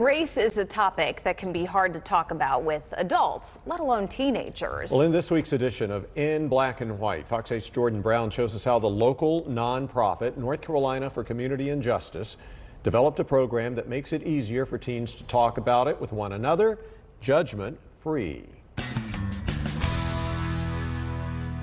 Race is a topic that can be hard to talk about with adults, let alone teenagers. Well, in this week's edition of In Black and White, Fox 8's Jordan Brown shows us how the local nonprofit North Carolina for Community and Justice developed a program that makes it easier for teens to talk about it with one another, judgment-free.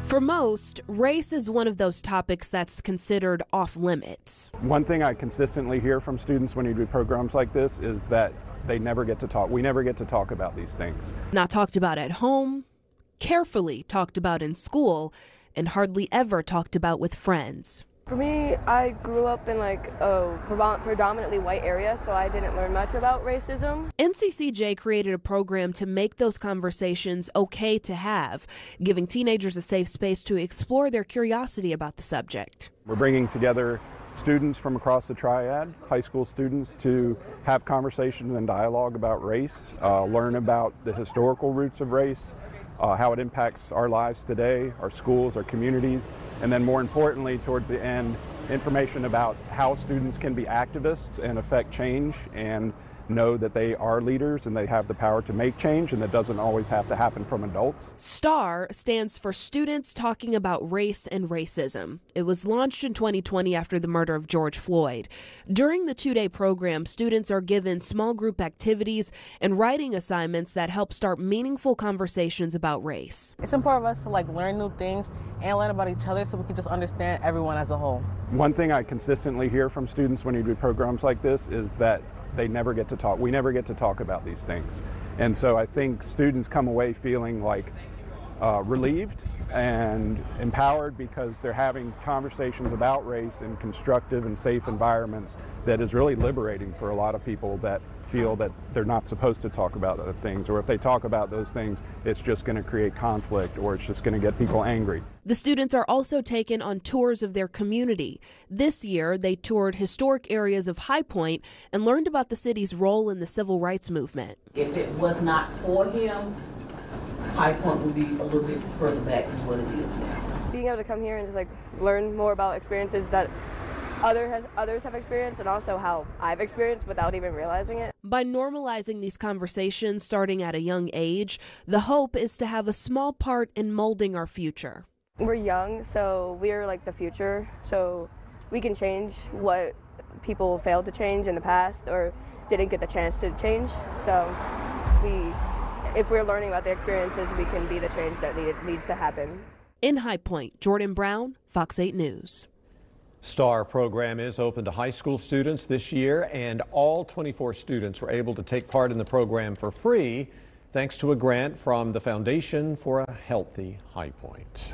For most, race is one of those topics that's considered off limits. One thing I consistently hear from students when you do programs like this is that they never get to talk. We never get to talk about these things. Not talked about at home, carefully talked about in school, and hardly ever talked about with friends. For me, I grew up in a predominantly white area, so I didn't learn much about racism. NCCJ created a program to make those conversations okay to have, giving teenagers a safe space to explore their curiosity about the subject. We're bringing together students from across the triad, high school students, to have conversation and dialogue about race, learn about the historical roots of race, how it impacts our lives today, our schools, our communities, and then more importantly, towards the end, information about how students can be activists and affect change and know that they are leaders and they have the power to make change, and that doesn't always have to happen from adults. STAR stands for Students Talking About Race and Racism. It was launched in 2020 after the murder of George Floyd. During the two-day program, students are given small group activities and writing assignments that help start meaningful conversations about race. It's important for us to learn new things and learn about each other so we can just understand everyone as a whole. One thing I consistently hear from students when you do programs like this is that they never get to talk. We never get to talk about these things. And so I think students come away feeling relieved and empowered because they're having conversations about race in constructive and safe environments that is really liberating for a lot of people that feel that they're not supposed to talk about other things, or if they talk about those things, it's just going to create conflict or it's just going to get people angry. The students are also taken on tours of their community. This year, they toured historic areas of High Point and learned about the city's role in the civil rights movement. If it was not for him, High Point would be a little bit further back than what it is now. Being able to come here and just learn more about experiences that others have experienced, and also how I've experienced without even realizing it. By normalizing these conversations starting at a young age, the hope is to have a small part in molding our future. We're young, so we're the future, so we can change what people failed to change in the past or didn't get the chance to change. So if we're learning about the experiences, we can be the change that needs to happen. In High Point, Jordan Brown, Fox 8 News. STAR program is open to high school students this year, and all 24 students were able to take part in the program for free thanks to a grant from the Foundation for a Healthy High Point.